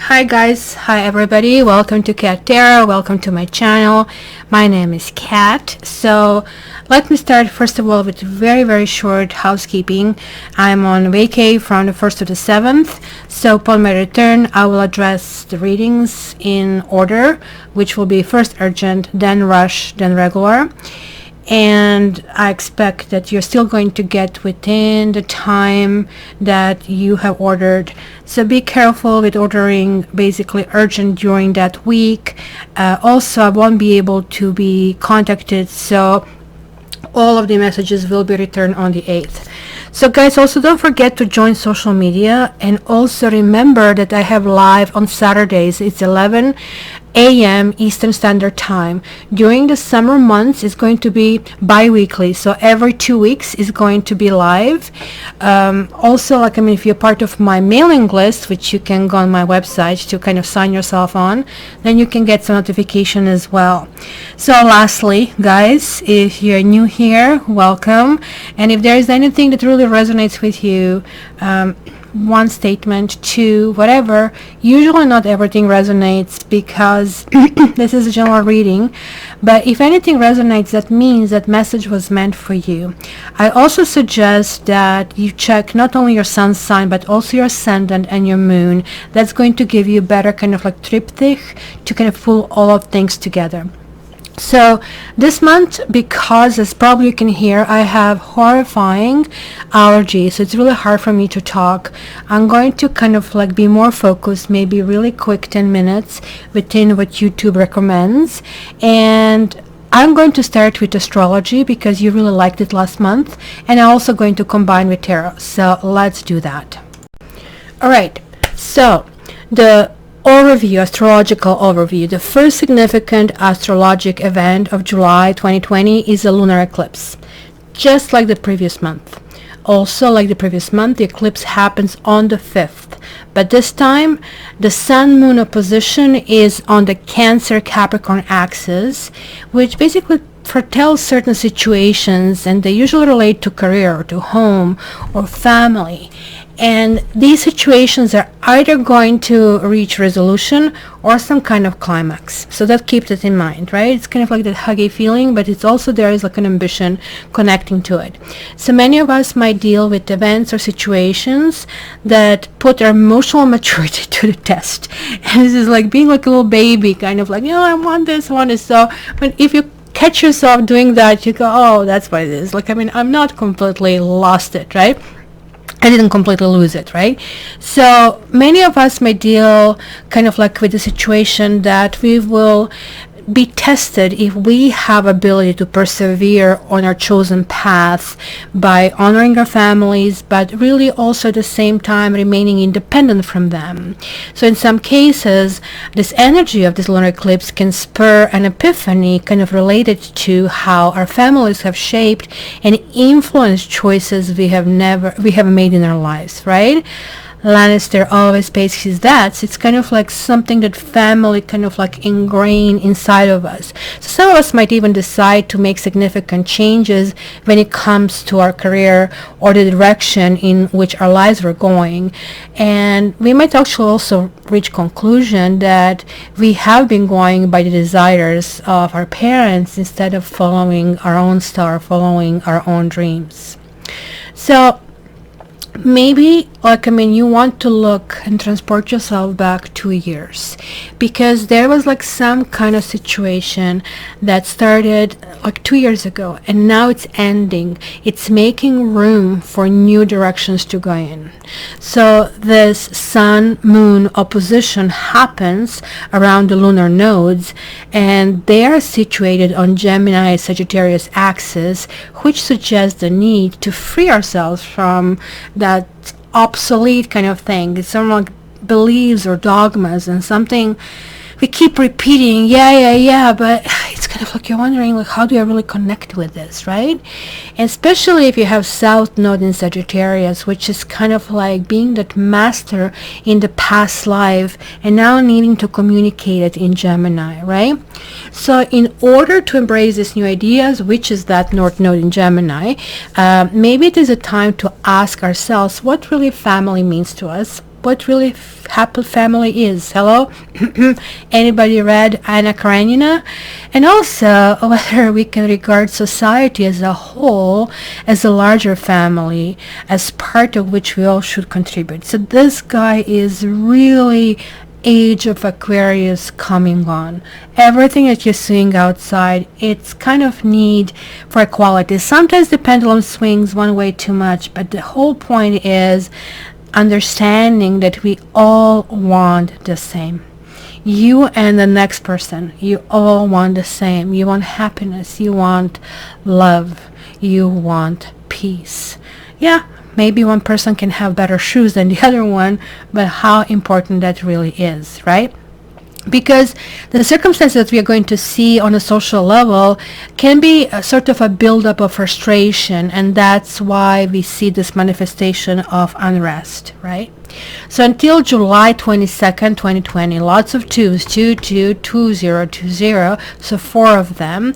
Hi guys, hi everybody, welcome to Cat Tarot, welcome to my channel. My name is Kat. So let me start first of all with very short housekeeping. I'm on vacay from the 1st to the 7th, so upon my return I will address the readings in order, which will be first urgent, then rush, then regular. And I expect that you're still going to get within the time that you have ordered. So be careful with ordering basically urgent during that week. Also, I won't be able to be contacted, so all of the messages will be returned on the 8th. So guys, also don't forget to join social media, and also remember that I have live on Saturdays. It's 11 a.m. Eastern Standard Time. During the summer months, it's going to be bi-weekly, so every 2 weeks is going to be live. Also, if you're part of my mailing list, which you can go on my website to kind of sign yourself on, then you can get some notification as well. So lastly, guys, if you're new here, welcome. And if there is anything that really resonates with you, one statement, two, whatever, usually not everything resonates because this is a general reading, but if anything resonates, that means that message was meant for you. I also suggest that you check not only your sun sign but also your ascendant and your moon. That's going to give you better kind of like triptych to kind of pull all of things together. So this month, because as probably you can hear, I have horrifying allergies, so it's really hard for me to talk. I'm going to kind of like be more focused, maybe really quick 10 minutes within what YouTube recommends. And I'm going to start with astrology because you really liked it last month, and I'm also going to combine with tarot. So let's do that. Alright, so the overview, astrological overview. The first significant astrologic event of July 2020 is a lunar eclipse, just like the previous month. Also, like the previous month, the eclipse happens on the 5th, but this time the sun-moon opposition is on the Cancer-Capricorn axis, which basically foretells certain situations, and they usually relate to career, or to home, or family. And these situations are either going to reach resolution or some kind of climax. So that keeps it in mind, right? It's kind of like that huggy feeling, but it's also there is like an ambition connecting to it. So many of us might deal with events or situations that put our emotional maturity to the test. And this is like being like a little baby, kind of like, I want this, I want this. So, but if you catch yourself doing that, you go, oh, that's what it is. I'm not completely lost it, right? I didn't completely lose it, right? So many of us may deal kind of like with the situation that we will be tested if we have ability to persevere on our chosen path by honoring our families, but really also at the same time remaining independent from them. So in some cases, this energy of this lunar eclipse can spur an epiphany kind of related to how our families have shaped and influenced choices we have made in our lives, right? Lannister always pays his debts. It's kind of like something that family kind of like ingrained inside of us. So some of us might even decide to make significant changes when it comes to our career or the direction in which our lives were going. And we might actually also reach conclusion that we have been going by the desires of our parents instead of following our own star, following our own dreams. So maybe you want to look and transport yourself back 2 years, because there was like some kind of situation that started like 2 years ago, and now it's ending. It's making room for new directions to go in. So this sun-moon opposition happens around the lunar nodes, and they are situated on Gemini-Sagittarius axis, which suggests the need to free ourselves from that obsolete kind of thing. It's sort of like beliefs or dogmas and something we keep repeating, but it's kind of like you're wondering, like, how do I really connect with this, right? And especially if you have South Node in Sagittarius, which is kind of like being that master in the past life and now needing to communicate it in Gemini, right? So in order to embrace these new ideas, which is that North Node in Gemini, maybe it is a time to ask ourselves what really family means to us. what really happy family is. Hello? Anybody read Anna Karenina? And also whether we can regard society as a whole as a larger family, as part of which we all should contribute. So this guy is really age of Aquarius coming on. Everything that you're seeing outside, it's kind of need for equality. Sometimes the pendulum swings one way too much, but the whole point is understanding that we all want the same. You and the next person, you all want the same. You want happiness, you want love, you want peace. Yeah, maybe one person can have better shoes than the other one, but how important that really is, right? Because the circumstances that we are going to see on a social level can be a sort of a buildup of frustration, and that's why we see this manifestation of unrest, right? So until July 22nd, 2020, lots of twos, 222020, so 4 of them.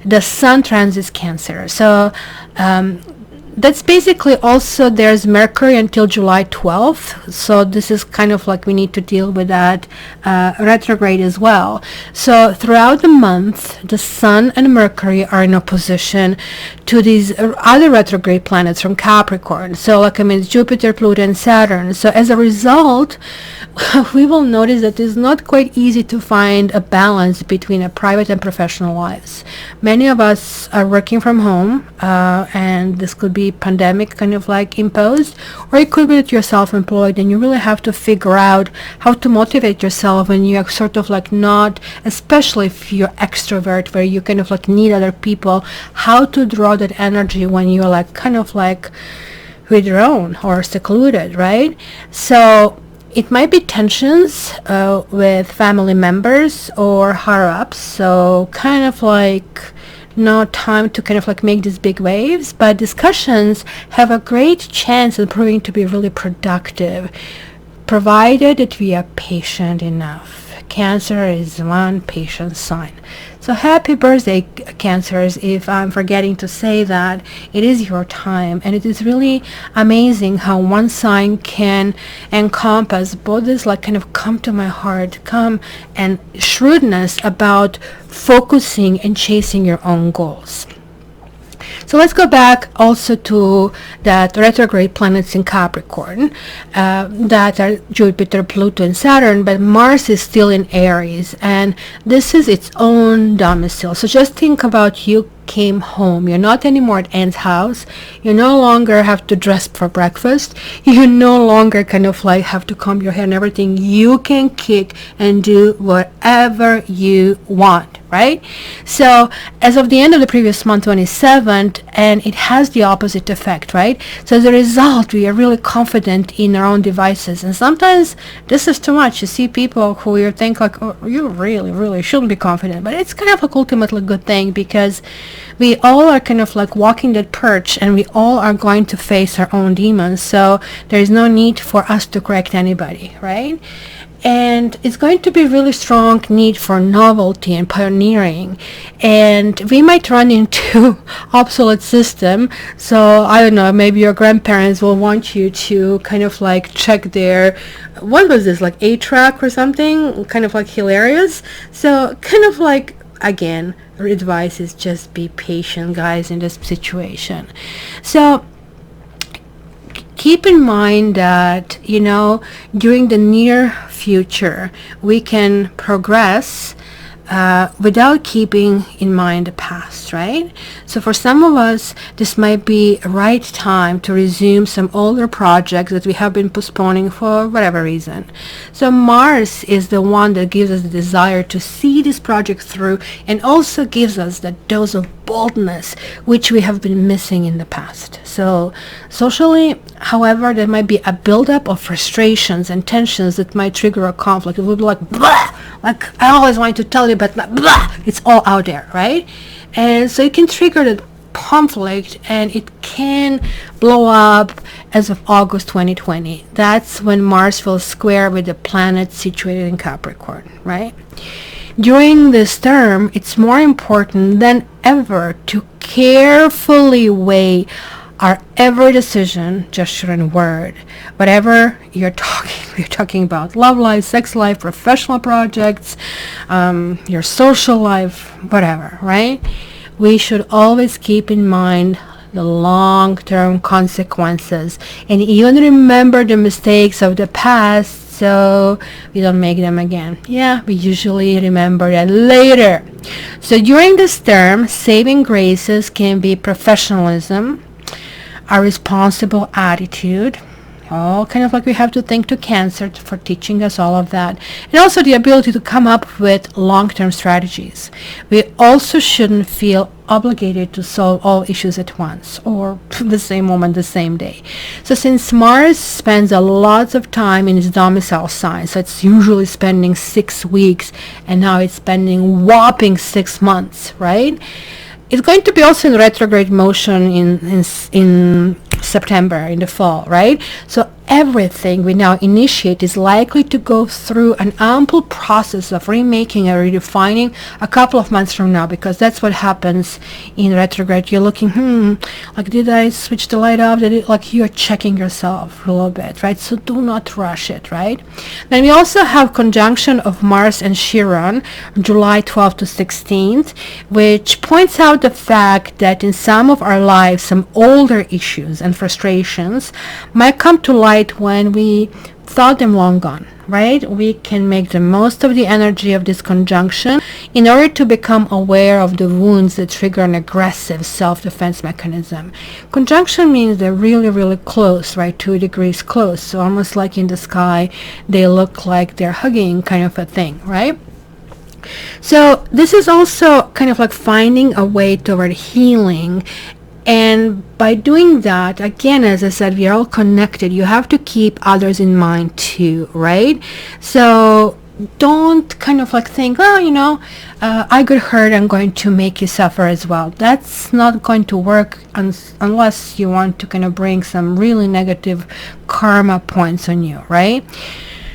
The Sun transits Cancer. So that's basically also, there's Mercury until July 12th. So this is kind of like we need to deal with that retrograde as well. So throughout the month, the Sun and Mercury are in opposition to these other retrograde planets from Capricorn. So like, I mean, Jupiter, Pluto, and Saturn. So as a result, we will notice that it's not quite easy to find a balance between a private and professional lives. Many of us are working from home, and this could be pandemic kind of like imposed, or it could be that you're self-employed and you really have to figure out how to motivate yourself when you're sort of like not, especially if you're extrovert, where you kind of like need other people, how to draw that energy when you're like kind of like withdrawn or secluded, right? So it might be tensions with family members or higher-ups, so kind of like no time to kind of like make these big waves, but discussions have a great chance of proving to be really productive, provided that we are patient enough. Cancer is one patient sign. So happy birthday, Cancers. If I'm forgetting to say that, it is your time, and it is really amazing how one sign can encompass both this like kind of come to my heart, come, and shrewdness about focusing and chasing your own goals. So let's go back also to that retrograde planets in Capricorn, that are Jupiter, Pluto, and Saturn, but Mars is still in Aries, and this is its own domicile. So just think about, you came home. You're not anymore at Aunt's house. You no longer have to dress for breakfast. You no longer kind of like have to comb your hair and everything. You can kick and do whatever you want, right? So as of the end of the previous month, 27th, and it has the opposite effect, right? So as a result, we are really confident in our own devices, and sometimes this is too much. You see people who you think like, oh, you really shouldn't be confident, but it's kind of like ultimately a good thing, because we all are kind of like walking that perch, and we all are going to face our own demons. So there is no need for us to correct anybody, right? And it's going to be really strong need for novelty and pioneering, and we might run into obsolete system. So I don't know, maybe your grandparents will want you to kind of like check their, what was this, like 8-track or something, kind of like hilarious. So kind of like, again, advice is just be patient, guys, in this situation. So keep in mind that, you know, during the near future, we can progress without keeping in mind the past, right? So for some of us, this might be a right time to resume some older projects that we have been postponing for whatever reason. So Mars is the one that gives us the desire to see this project through, and also gives us that dose of boldness which we have been missing in the past. So socially, however, there might be a buildup of frustrations and tensions that might trigger a conflict. It would be like, blah, like I always wanted to tell you, but blah, it's all out there, right? And so it can trigger that conflict, and it can blow up as of August 2020. That's when Mars will square with the planet situated in Capricorn, right? During this term, it's more important than ever to carefully weigh Our every decision, gesture, and word, whatever we're talking about love life, sex life, professional projects, your social life, whatever, right? We should always keep in mind the long-term consequences and even remember the mistakes of the past so we don't make them again. Yeah, we usually remember that later. So during this term, saving graces can be professionalism, a responsible attitude, all kind of like we have to thank to Cancer for teaching us all of that, and also the ability to come up with long-term strategies. We also shouldn't feel obligated to solve all issues at once or the same moment, the same day. So since Mars spends a lot of time in its domicile sign, so it's usually spending 6 weeks, and now it's spending whopping 6 months, right? It's going to be also in retrograde motion in September, in the fall, right? So everything we now initiate is likely to go through an ample process of remaking and redefining a couple of months from now, because that's what happens in retrograde. You're looking, like, did I switch the light off? Did it, like, you're checking yourself a little bit, right? So do not rush it, right? Then we also have conjunction of Mars and Chiron, July 12th to 16th, which points out the fact that in some of our lives, some older issues and frustrations might come to light when we thought them long gone, right? We can make the most of the energy of this conjunction in order to become aware of the wounds that trigger an aggressive self-defense mechanism. Conjunction means they're really, really close, right? 2 degrees close. So almost like in the sky, they look like they're hugging, kind of a thing, right? So this is also kind of like finding a way toward healing. And by doing that, again, as I said, we are all connected. You have to keep others in mind too, right? So don't kind of like think, oh, I got hurt, I'm going to make you suffer as well. That's not going to work unless you want to kind of bring some really negative karma points on you, right?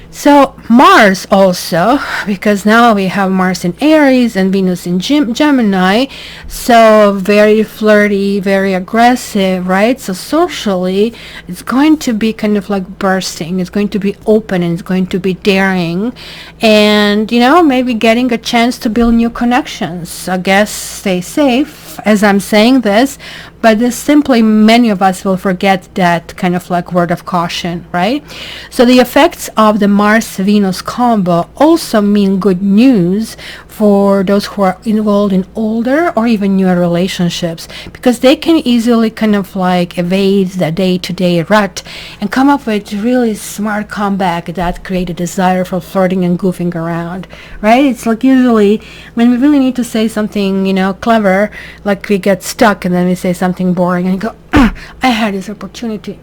So Mars also, because now we have Mars in Aries and Venus in Gemini, so very flirty, very aggressive, right? So socially, it's going to be kind of like bursting. It's going to be open and it's going to be daring, and maybe getting a chance to build new connections. I guess stay safe as I'm saying this, but this simply, many of us will forget that kind of like word of caution, right? So the effects of the Mars-Venus combo also mean good news for those who are involved in older or even newer relationships, because they can easily kind of like evade the day-to-day rut and come up with really smart comeback that create a desire for flirting and goofing around, right? It's like usually when we really need to say something, clever, like we get stuck and then we say something boring and go, I had this opportunity.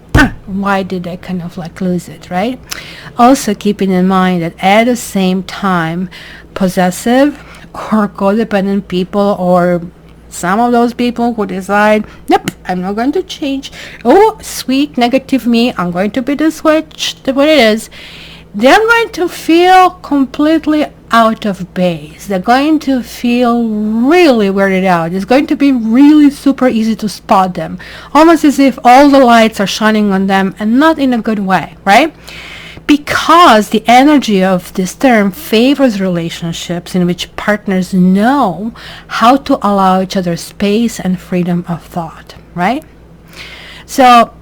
Why did I kind of like lose it, right? Also keeping in mind that at the same time, possessive or codependent people, or some of those people who decide, nope, I'm not going to change. Oh, sweet negative me, I'm going to be the switch, what it is. They're going to feel completely out of base. They're going to feel really weirded out. It's going to be really super easy to spot them, almost as if all the lights are shining on them, and not in a good way, right? Because the energy of this term favors relationships in which partners know how to allow each other space and freedom of thought, right? So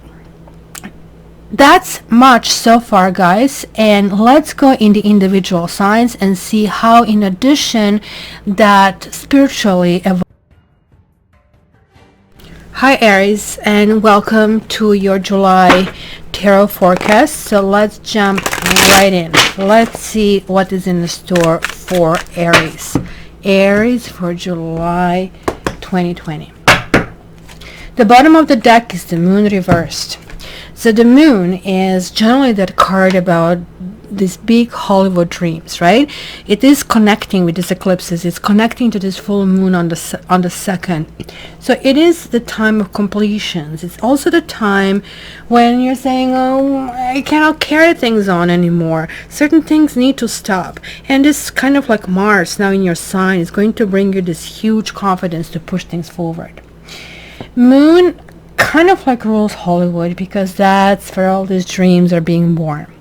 that's much so far, guys, and let's go in the individual signs and see how, in addition, that spiritually Hi Aries, and welcome to your July tarot forecast. So let's jump right in. Let's see what is in the store for Aries. Aries for July 2020. The bottom of the deck is the moon reversed. So the moon is generally that card about these big Hollywood dreams, right? It is connecting with these eclipses. It's connecting to this full moon on the 2nd. So it is the time of completions. It's also the time when you're saying, oh, I cannot carry things on anymore. Certain things need to stop. And this kind of like Mars now in your sign is going to bring you this huge confidence to push things forward. Moon kind of like rules Hollywood, because that's where all these dreams are being born.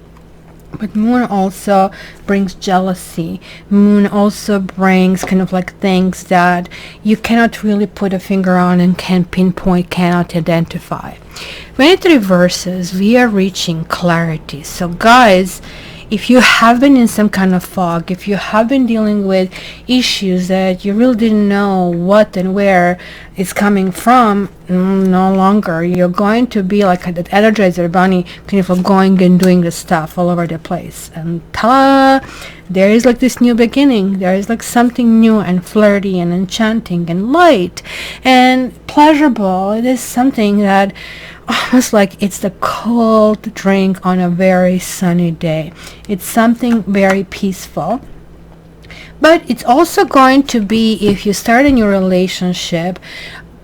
But moon also brings jealousy. Moon also brings kind of like things that you cannot really put a finger on and can pinpoint, cannot identify. When it reverses, we are reaching clarity. So guys, if you have been in some kind of fog, if you have been dealing with issues that you really didn't know what and where it's coming from, no longer. You're going to be like that Energizer Bunny, kind of going and doing the stuff all over the place. And ta-da! There is like this new beginning. There is like something new and flirty and enchanting and light and pleasurable. It is something that almost like it's the cold drink on a very sunny day. It's something very peaceful. But it's also going to be, if you start a new relationship,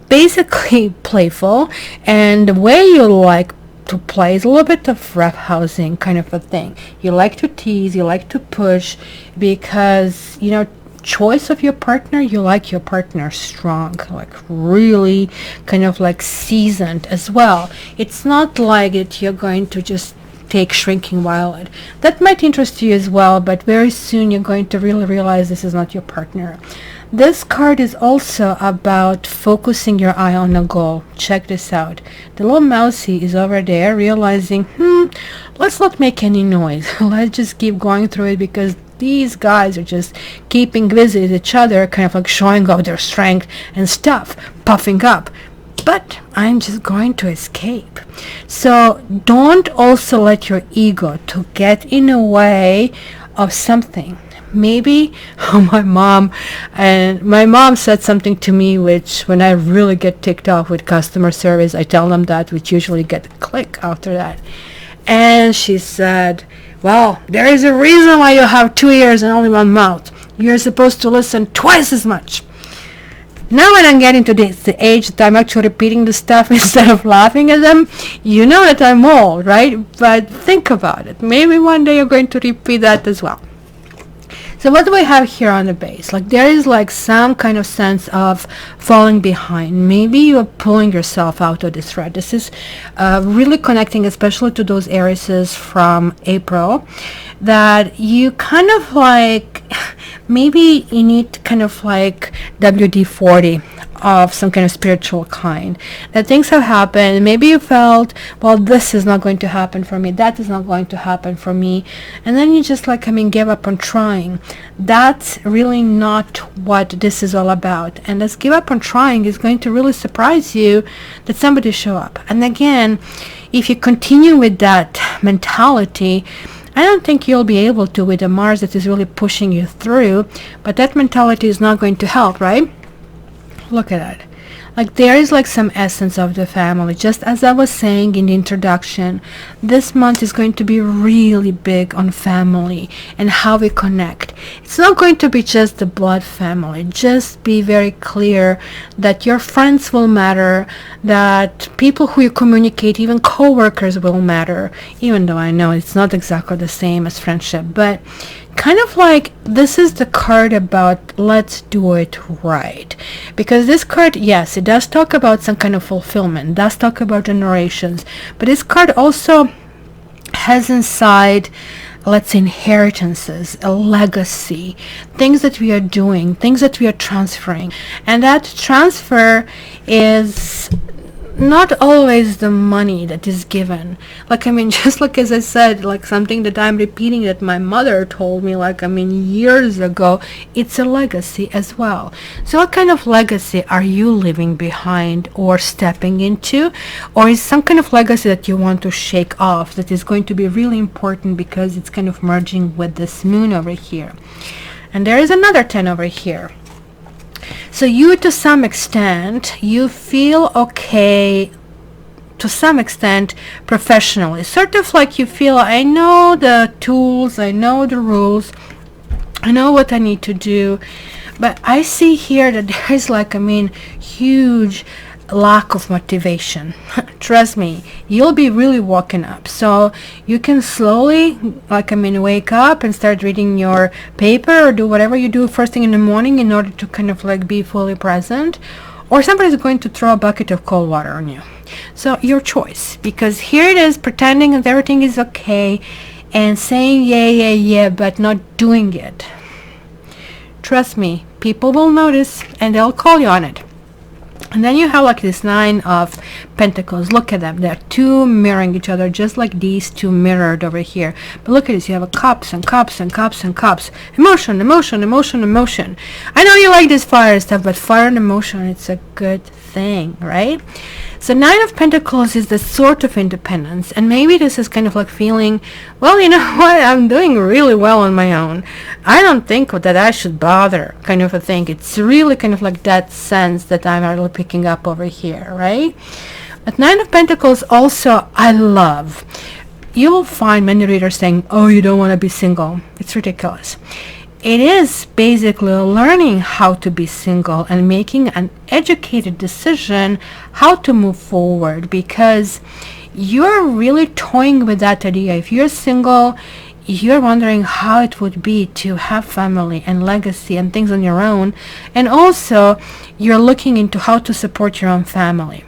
basically playful, and the way you like to play is a little bit of roughhousing kind of a thing. You like to tease, you like to push, because, you know, choice of your partner, you like your partner strong, like really kind of like seasoned as well. It's not like that you're going to just take Shrinking Violet. That might interest you as well, but very soon you're going to really realize this is not your partner. This card is also about focusing your eye on a goal. Check this out. The little mousey is over there realizing, let's not make any noise. Let's just keep going through it, because these guys are just keeping busy with each other, kind of like showing off their strength and stuff, puffing up. But I'm just going to escape. So don't also let your ego to get in the way of something. Maybe my mom said something to me, which when I really get ticked off with customer service, I tell them that, which usually get a click after that. And she said, well, there is a reason why you have 2 ears and only 1 mouth. You're supposed to listen twice as much. Now when I'm getting to the age that I'm actually repeating the stuff instead of laughing at them, you know that I'm old, right? But think about it. Maybe one day you're going to repeat that as well. So what do we have here on the base? Like, there is like some kind of sense of falling behind. Maybe you are pulling yourself out of this thread. This is really connecting, especially to those Arieses from April, that you kind of like, maybe you need kind of like WD-40 of some kind of spiritual kind, that things have happened. Maybe you felt, well, this is not going to happen for me, that is not going to happen for me, and then you just like, give up on trying. That's really not what this is all about. And this give up on trying is going to really surprise you that somebody show up. And again, if you continue with that mentality, I don't think you'll be able to with a Mars that is really pushing you through. But that mentality is not going to help, right? Look at that. Like, there is like some essence of the family. Just as I was saying in the introduction, this month is going to be really big on family and how we connect. It's not going to be just the blood family. Just be very clear that your friends will matter, that people who you communicate, even co-workers, will matter, even though I know it's not exactly the same as friendship. But kind of like, this is the card about let's do it right, because this card, yes, it does talk about some kind of fulfillment, does talk about generations, but this card also has inside, let's say, inheritances, a legacy, things that we are doing, things that we are transferring. And that transfer is not always the money that is given. Like, just like as I said, like something that I'm repeating that my mother told me, like, years ago, it's a legacy as well. So what kind of legacy are you leaving behind or stepping into? Or is some kind of legacy that you want to shake off that is going to be really important because it's kind of merging with this moon over here? And there is another 10 over here. So you, to some extent, you feel okay, to some extent, professionally. Sort of like you feel, I know the tools, I know the rules, I know what I need to do. But I see here that there is like, huge lack of motivation. Trust me, you'll be really woken up. So you can slowly, wake up and start reading your paper or do whatever you do first thing in the morning in order to kind of like be fully present. Or somebody's going to throw a bucket of cold water on you. So your choice, because here it is pretending that everything is okay and saying yeah, but not doing it. Trust me, people will notice and they'll call you on it. And then you have like this 9 of Pentacles. Look at them. They're two mirroring each other, just like these two mirrored over here. But look at this. You have a cups and cups and cups and cups. Emotion, emotion, emotion, emotion. I know you like this fire stuff, but fire and emotion, it's a good thing, right? So 9 of Pentacles is the sort of independence, and maybe this is kind of like feeling, well, you know what, I'm doing really well on my own. I don't think that I should bother, kind of a thing. It's really kind of like that sense that I'm really picking up over here, right? But 9 of Pentacles also, I love. You will find many readers saying, oh, you don't want to be single. It's ridiculous. It is basically learning how to be single and making an educated decision how to move forward, because you're really toying with that idea. If you're single, you're wondering how it would be to have family and legacy and things on your own, and also you're looking into how to support your own family.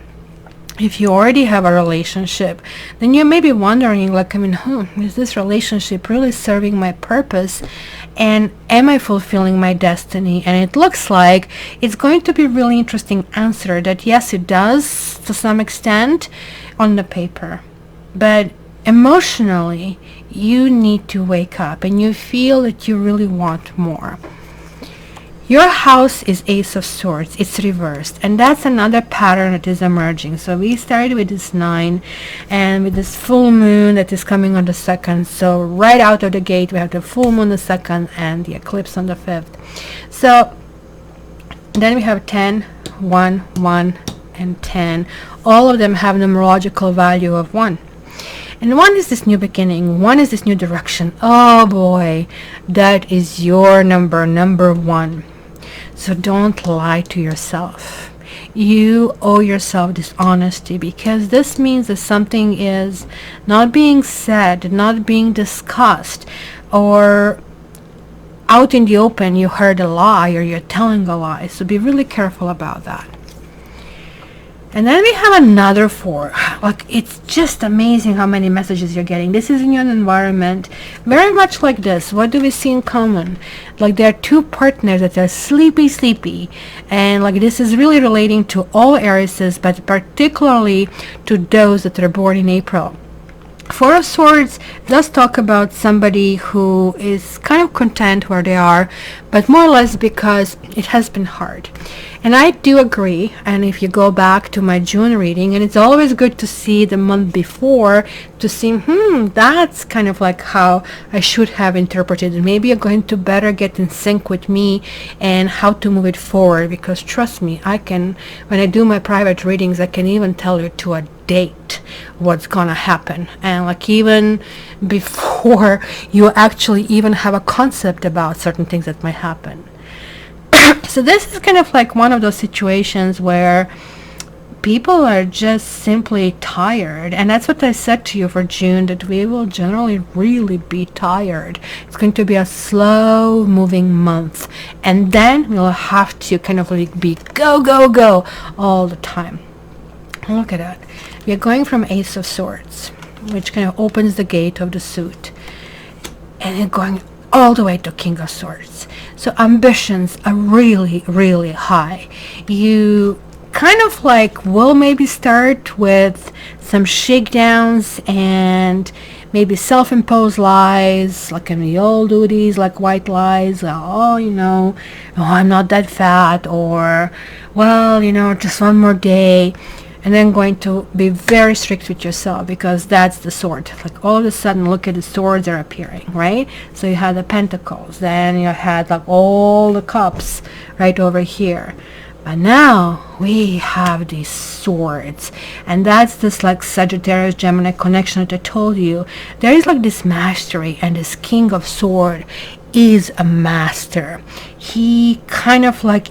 If you already have a relationship, then you may be wondering, like, is this relationship really serving my purpose? And am I fulfilling my destiny? And it looks like it's going to be a really interesting answer that yes, it does to some extent on the paper. But emotionally, you need to wake up and you feel that you really want more. Your house is Ace of Swords. It's reversed, and that's another pattern that is emerging. So we started with this 9 and with this full moon that is coming on the 2nd. So right out of the gate we have the full moon the 2nd and the eclipse on the 5th. So then we have 10, 1, 1 and 10. All of them have numerological value of 1. And 1 is this new beginning. 1 is this new direction. Oh boy, that is your number 1. So don't lie to yourself. You owe yourself this honesty, because this means that something is not being said, not being discussed, or out in the open you heard a lie or you're telling a lie. So be really careful about that. And then we have another 4. Like, it's just amazing how many messages you're getting. This is in your environment, very much like this. What do we see in common? Like, there are 2 partners that are sleepy, and like this is really relating to all Arieses, but particularly to those that are born in April. 4 of Swords does talk about somebody who is kind of content where they are, but more or less because it has been hard. And I do agree, and if you go back to my June reading, and it's always good to see the month before to see, that's kind of like how I should have interpreted it. Maybe you're going to better get in sync with me and how to move it forward, because trust me, when I do my private readings, I can even tell you to a date what's gonna happen, and like even before you actually even have a concept about certain things that might happen. So this is kind of like one of those situations where people are just simply tired, and that's what I said to you for June, that we will generally really be tired. It's going to be a slow moving month, and then we'll have to kind of like be go all the time. Look at that. We're going from Ace of Swords, which kind of opens the gate of the suit, and then going all the way to King of Swords. So ambitions are really high. You kind of like will maybe start with some shakedowns and maybe self-imposed lies, like in the old duties, like white lies. I'm not that fat, or just one more day. And then going to be very strict with yourself, because that's the sword. Like all of a sudden, look at the swords are appearing, right? So you had the pentacles, then you had like all the cups right over here. But now we have these swords, and that's this like Sagittarius Gemini connection that I told you. There is like this mastery, and this King of Sword is a master. He kind of like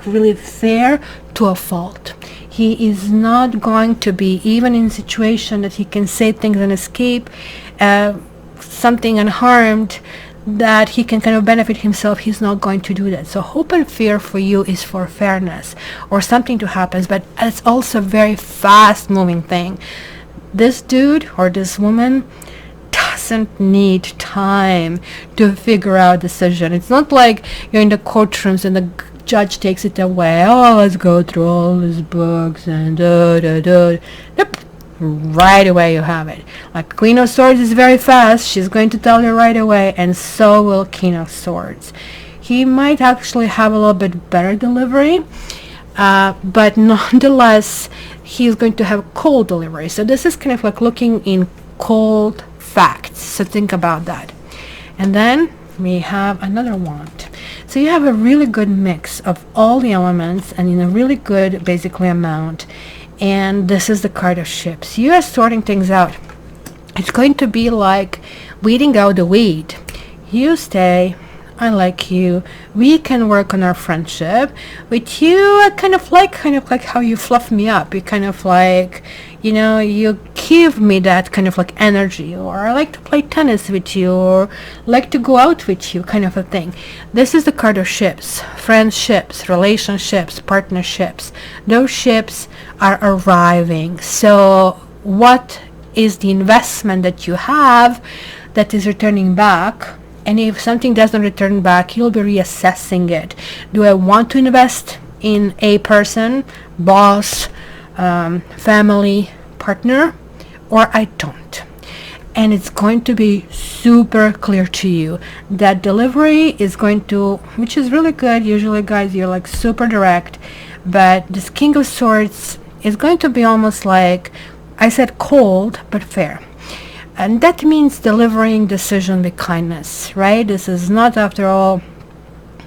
really fair to a fault. He is not going to be, even in a situation that he can say things and escape something unharmed, that he can kind of benefit himself, he's not going to do that. So hope and fear for you is for fairness or something to happen, but it's also a very fast moving thing. This dude or this woman doesn't need time to figure out decision. It's not like you're in the courtrooms and the judge takes it away. Oh, let's go through all these books and Nope. Right away you have it. Like Queen of Swords is very fast. She's going to tell you right away, and so will King of Swords. He might actually have a little bit better delivery, but nonetheless he's going to have cold delivery. So this is kind of like looking in cold facts, so think about that. And then we have another wand. So you have a really good mix of all the elements and in a really good basically amount. And this is the card of ships. You are sorting things out. It's going to be like weeding out the weed. You stay, I like you, we can work on our friendship. With you, I kind of like how you fluff me up. You kind of like, you know, you give me that kind of like energy, or I like to play tennis with you, or like to go out with you, kind of a thing. This is the card of ships, friendships, relationships, partnerships. Those ships are arriving. So what is the investment that you have that is returning back? And if something doesn't return back, you'll be reassessing it. Do I want to invest in a person, boss, family, partner, or I don't? And it's going to be super clear to you. That delivery is going to, which is really good. Usually, guys, you're like super direct, but this King of Swords is going to be almost like, I said cold, but fair. And that means delivering decision with kindness, right? This is not, after all,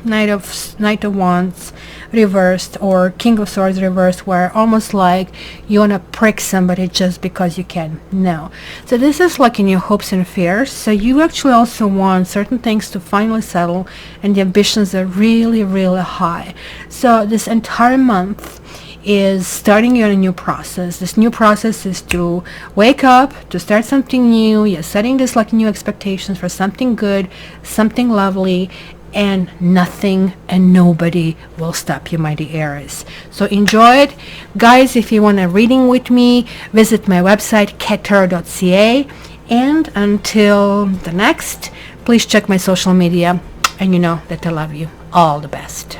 Knight of Wands reversed or King of Swords reversed, where almost like you want to prick somebody just because you can. No. So this is like in your hopes and fears. So you actually also want certain things to finally settle, and the ambitions are really, really high. So this entire month is starting you on a new process. This new process is to wake up, to start something new. You're setting this like new expectations for something good, something lovely, and nothing and nobody will stop you, mighty Aries. So enjoy it. Guys, if you want a reading with me, visit my website, cattarot.ca. And until the next, please check my social media, and you know that I love you. All the best.